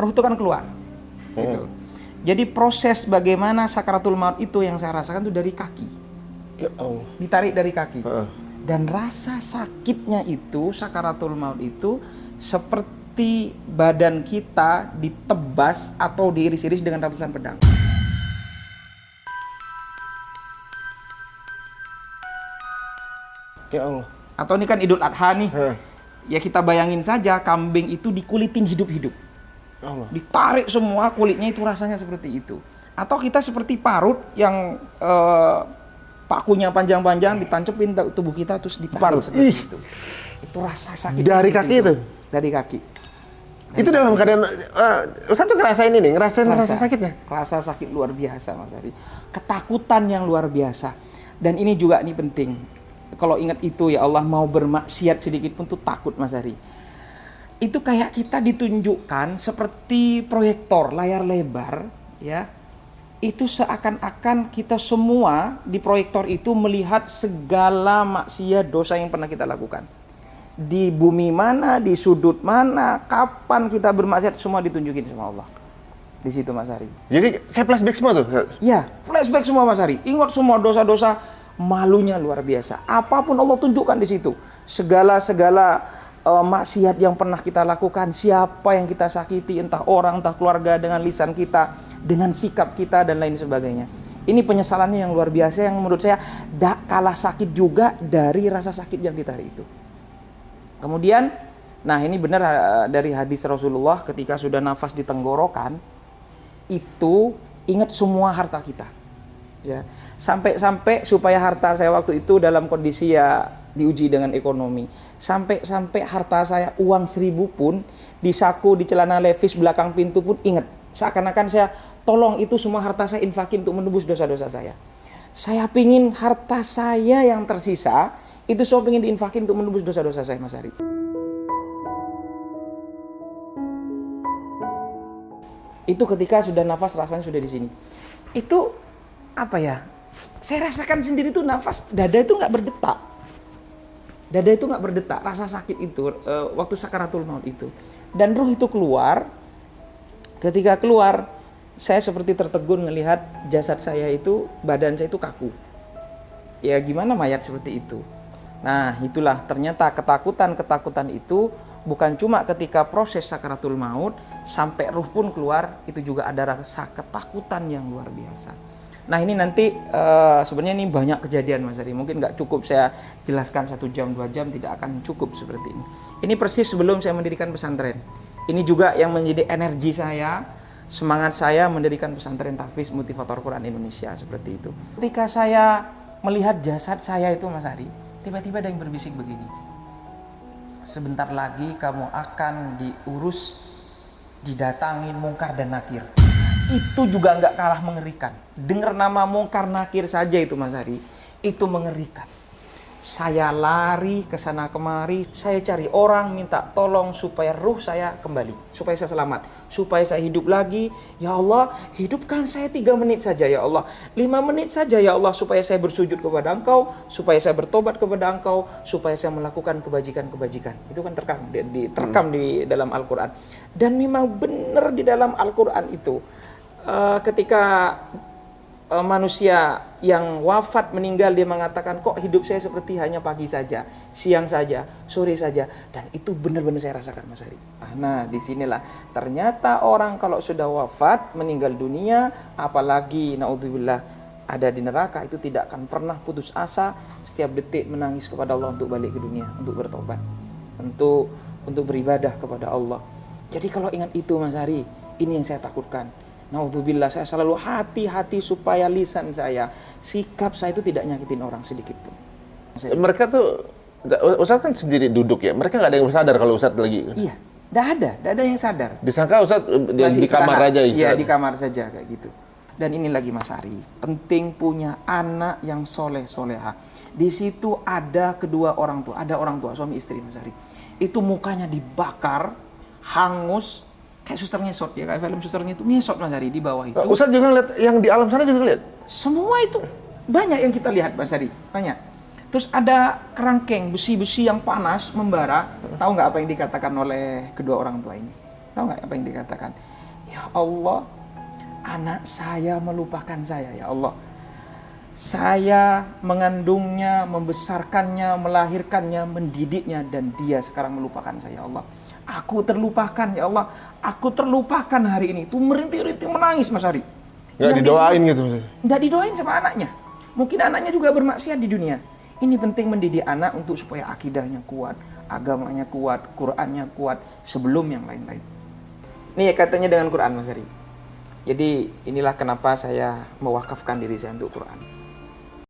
Ruh itu kan keluar. Gitu. Jadi proses bagaimana sakaratul maut itu yang saya rasakan itu dari kaki. Ya Allah. Ditarik dari kaki. Dan rasa sakitnya itu, sakaratul maut itu seperti badan kita ditebas atau diiris-iris dengan ratusan pedang. Ya Allah. Atau ini kan Idul Adha nih. Ya kita bayangin saja kambing itu dikulitin hidup-hidup. Allah. Ditarik semua kulitnya, itu rasanya seperti itu. Atau kita seperti parut yang pakunya panjang-panjang ditancepin tubuh kita terus ditarik seperti itu. Itu rasa sakit. Dari kaki itu? Dari kaki. Itu dalam keadaan Ustaz tuh ngerasain ini, ngerasain rasa sakitnya? Rasa sakit luar biasa, Mas Ari. Ketakutan yang luar biasa. Dan ini juga nih penting. Kalau ingat itu ya Allah, mau bermaksiat sedikit pun tuh takut, Mas Ari. Itu kayak kita ditunjukkan seperti proyektor layar lebar, ya. Itu seakan-akan kita semua di proyektor itu melihat segala maksiat dosa yang pernah kita lakukan. Di bumi mana, di sudut mana, kapan kita bermaksiat, semua ditunjukin sama Allah. Di situ, Mas Ari. Jadi kayak flashback semua tuh? Ya, flashback semua, Mas Ari. Ingat semua dosa-dosa, malunya luar biasa. Apapun Allah tunjukkan di situ. Segala maksiat yang pernah kita lakukan, siapa yang kita sakiti, entah orang, entah keluarga, dengan lisan kita, dengan sikap kita, dan lain sebagainya. Ini penyesalannya yang luar biasa, yang menurut saya tak kalah sakit juga dari rasa sakit yang kita hari itu. Kemudian, nah ini benar dari hadis Rasulullah, ketika sudah nafas di tenggorokan, itu ingat semua harta kita. Ya, sampai supaya harta saya waktu itu dalam kondisi ya diuji dengan ekonomi. Sampai harta saya uang 1.000 pun di saku, di celana levis belakang pintu pun ingat. Seakan-akan saya tolong itu semua harta saya infakin untuk menebus dosa-dosa saya. Saya pingin harta saya yang tersisa itu saya pingin diinfakin untuk menebus dosa-dosa saya, Mas Ari. Itu ketika sudah nafas rasanya sudah di sini. Itu apa ya? Saya rasakan sendiri tuh nafas dada itu nggak berdetak. Dada itu nggak berdetak, rasa sakit itu waktu sakaratul maut itu. Dan ruh itu keluar. Ketika keluar, saya seperti tertegun melihat jasad saya itu, badan saya itu kaku. Ya gimana mayat seperti itu? Nah itulah ternyata ketakutan itu bukan cuma ketika proses sakaratul maut, sampai ruh pun keluar, itu juga ada rasa ketakutan yang luar biasa. Nah ini nanti sebenarnya ini banyak kejadian, Mas Ari. Mungkin nggak cukup saya jelaskan 1 jam 2 jam, tidak akan cukup seperti ini. Ini persis sebelum saya mendirikan pesantren. Ini juga yang menjadi energi saya, semangat saya mendirikan pesantren Tahfiz Motivator Quran Indonesia seperti itu. Ketika saya melihat jasad saya itu, Mas Ari, tiba-tiba ada yang berbisik begini. Sebentar lagi kamu akan diurus, didatangin mungkar dan nakir. Itu juga nggak kalah mengerikan. Dengar nama mungkar nakir saja itu, Mas Ari, itu mengerikan. Saya lari ke sana kemari, saya cari orang minta tolong supaya ruh saya kembali, supaya saya selamat, supaya saya hidup lagi. Ya Allah, hidupkan saya 3 menit saja ya Allah, 5 menit saja ya Allah, supaya saya bersujud kepada Engkau, supaya saya bertobat kepada Engkau, supaya saya melakukan kebajikan-kebajikan. Itu kan terekam di dalam Al-Quran. Dan memang benar di dalam Al-Quran itu, ketika manusia yang wafat meninggal, dia mengatakan kok hidup saya seperti hanya pagi saja, siang saja, sore saja, dan itu benar-benar saya rasakan, Mas Ari. Nah disinilah ternyata orang kalau sudah wafat meninggal dunia, apalagi naudzubillah ada di neraka, itu tidak akan pernah putus asa, setiap detik menangis kepada Allah untuk balik ke dunia, untuk bertobat, untuk beribadah kepada Allah. Jadi kalau ingat itu, Mas Ari, ini yang saya takutkan. Naudzubillah, saya selalu hati-hati supaya lisan saya, sikap saya itu tidak nyakitin orang sedikit pun. Mereka tuh, Ustaz kan sendiri duduk ya, mereka nggak ada yang sadar kalau Ustaz lagi? Iya, nggak ada yang sadar. Disangka Ustaz di kamar aja? Iya, di kamar saja kayak gitu. Dan ini lagi Mas Ari, penting punya anak yang soleha. Di situ ada kedua orang tua, ada orang tua, suami istri, Mas Ari. Itu mukanya dibakar, hangus, kayak suster ngesot ya, kayak film susternya itu ngesot, Mas Ari, di bawah itu. Ustaz juga ngeliat yang di alam sana juga lihat? Semua itu banyak yang kita lihat, Mas Ari, banyak. Terus ada kerangkeng, besi-besi yang panas membara. Tahu nggak apa yang dikatakan oleh kedua orang tua ini? Tahu nggak apa yang dikatakan? Ya Allah, anak saya melupakan saya, ya Allah. Saya mengandungnya, membesarkannya, melahirkannya, mendidiknya, dan dia sekarang melupakan saya, ya Allah. Aku terlupakan, ya Allah. Aku terlupakan hari ini. Itu merintih-rintih menangis, Mas Ari. Nggak didoain gitu? Nggak didoain sama anaknya. Mungkin anaknya juga bermaksiat di dunia. Ini penting mendidik anak untuk supaya akidahnya kuat, agamanya kuat, Qur'annya kuat, sebelum yang lain-lain. Ini ya katanya dengan Quran, Mas Ari. Jadi inilah kenapa saya mewakafkan diri saya untuk Quran.